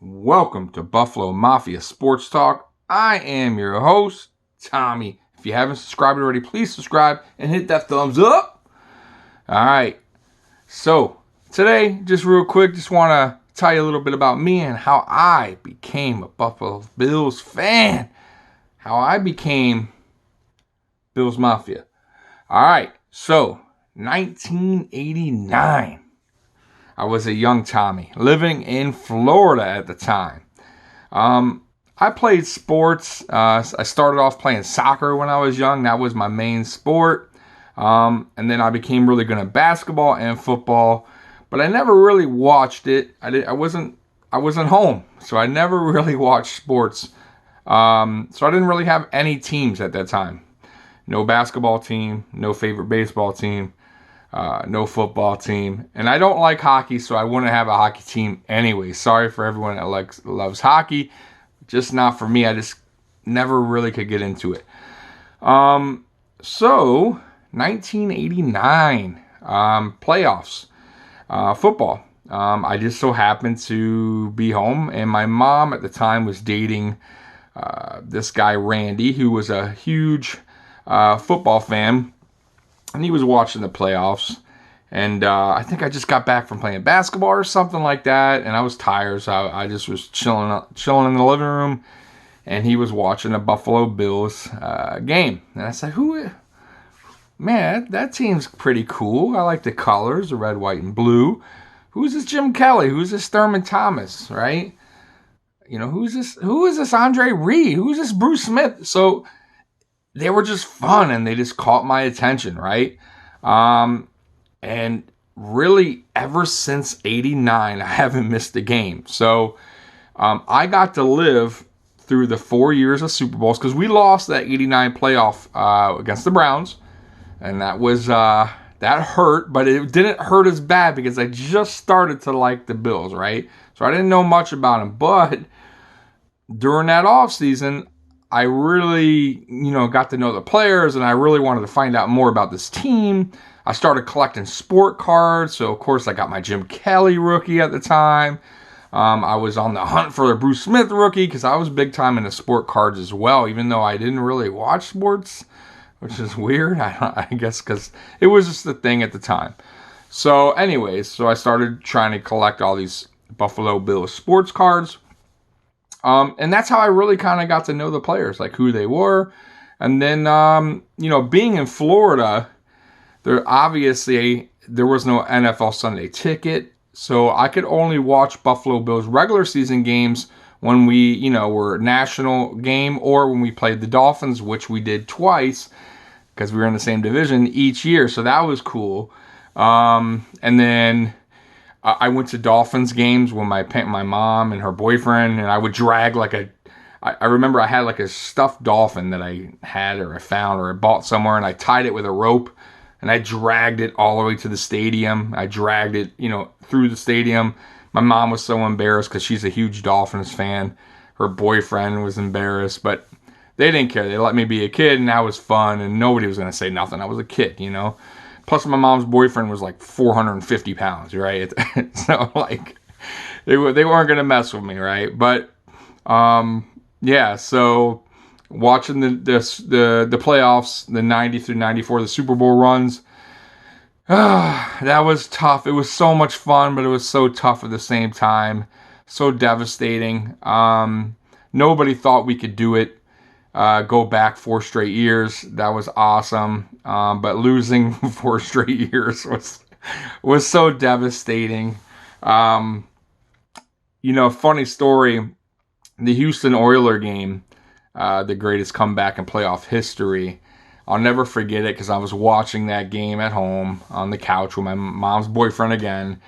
Welcome to Buffalo Mafia Sports Talk. I am your host, Tommy. If you haven't subscribed already, please subscribe and hit that thumbs up. All right. So, today, just real quick, just want to tell you a little bit about me and how I became a Buffalo Bills fan. How I became Bills Mafia. All right. So, 1989. I was a young Tommy, living in Florida at the time. I played sports. I started off playing soccer when I was young. That was my main sport. And then I became really good at basketball and football. But I never really watched it. I wasn't home, so I never really watched sports. So I didn't really have any teams at that time. No basketball team, no favorite baseball team. No football team. And I don't like hockey, so I wouldn't have a hockey team anyway. Sorry for everyone that loves hockey. Just not for me. I just never really could get into it. So, 1989, playoffs, football. I just so happened to be home, and my mom at the time was dating this guy, Randy, who was a huge football fan. And he was watching the playoffs. And I think I just got back from playing basketball or something like that. And I was tired, so I just was chilling in the living room. And he was watching a Buffalo Bills game. And I said, man, that team's pretty cool. I like the colors, the red, white, and blue. Who's this Jim Kelly? Who's this Thurman Thomas, right? You know, who is this Andre Reed? Who's this Bruce Smith? So they were just fun, and they just caught my attention, right? And really, ever since '89, I haven't missed a game. So I got to live through the 4 years of Super Bowls, because we lost that '89 playoff against the Browns, and that hurt, but it didn't hurt as bad because I just started to like the Bills, right? So I didn't know much about them, but during that offseason, I really, got to know the players, and I really wanted to find out more about this team. I started collecting sport cards, so of course I got my Jim Kelly rookie at the time. I was on the hunt for the Bruce Smith rookie because I was big time into sport cards as well, even though I didn't really watch sports, which is weird, I guess, because it was just the thing at the time. So anyways, I started trying to collect all these Buffalo Bills sports cards. And that's how I really kind of got to know the players, like who they were. And then, being in Florida, there was no NFL Sunday Ticket. So I could only watch Buffalo Bills regular season games when we, were national game, or when we played the Dolphins, which we did twice because we were in the same division each year. So that was cool. And then I went to Dolphins games with my mom and her boyfriend, and I would drag I remember I had like a stuffed dolphin that I had or I found or I bought somewhere, and I tied it with a rope, and I dragged it all the way to the stadium. I dragged it, through the stadium. My mom was so embarrassed because she's a huge Dolphins fan. Her boyfriend was embarrassed, but they didn't care. They let me be a kid, and that was fun, and nobody was going to say nothing. I was a kid, Plus, my mom's boyfriend was like 450 pounds, right? So, they weren't going to mess with me, right? But, so watching the playoffs, the 90 through 94, the Super Bowl runs, that was tough. It was so much fun, but it was so tough at the same time. So devastating. Nobody thought we could do it. Go back 4 straight years. That was awesome. But losing 4 straight years was so devastating. Funny story, the Houston Oilers game, the greatest comeback in playoff history. I'll never forget it because I was watching that game at home on the couch with my mom's boyfriend again.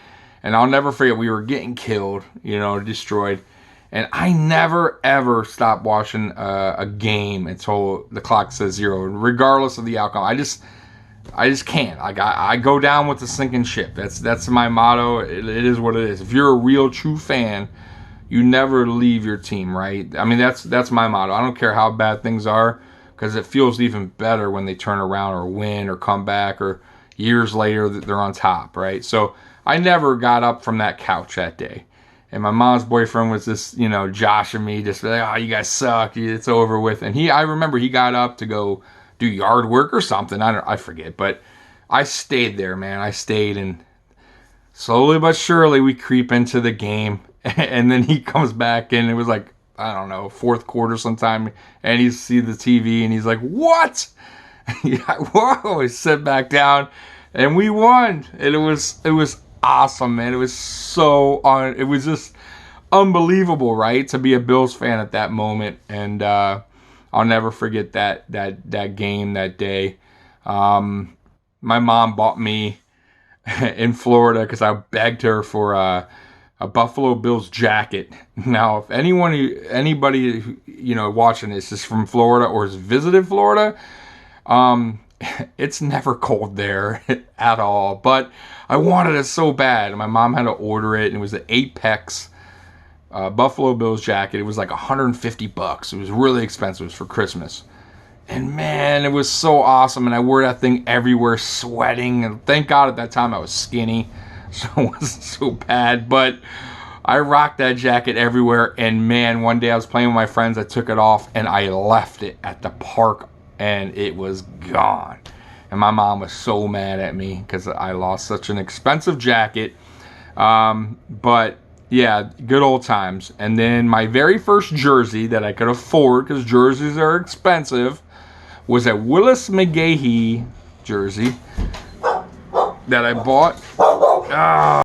And I'll never forget, we were getting killed, destroyed. And I never, ever stop watching a game until the clock says 0, regardless of the outcome. I just can't. I go down with the sinking ship. That's my motto. It is what it is. If you're a real, true fan, you never leave your team, right? I mean, that's my motto. I don't care how bad things are, because it feels even better when they turn around or win or come back, or years later that they're on top, right? So I never got up from that couch that day. And my mom's boyfriend was just, joshing me, just like, oh, you guys suck, it's over with. And I remember he got up to go do yard work or something. I forget, but I stayed there, man. I stayed, and slowly but surely we creep into the game. And then he comes back, and it was like, I don't know, fourth quarter sometime, and he see the TV, and he's like, what? Whoa! He sit back down, and we won. And it was awesome, man. It was it was just unbelievable, right? To be a Bills fan at that moment, and I'll never forget that game that day. My mom bought me in Florida because I begged her for a Buffalo Bills jacket. Now, if anybody watching this is from Florida or has visited Florida, it's never cold there at all. But I wanted it so bad, and my mom had to order it, and it was the Apex Buffalo Bills jacket. It was like $150. It was really expensive. It was for Christmas. And man, it was so awesome, and I wore that thing everywhere, sweating, and thank God at that time I was skinny, so it wasn't so bad. But I rocked that jacket everywhere, and man, one day I was playing with my friends, I took it off, and I left it at the park, and it was gone. And my mom was so mad at me because I lost such an expensive jacket. But yeah, good old times. And then my very first jersey that I could afford, because jerseys are expensive, was a Willis McGahee jersey that I bought.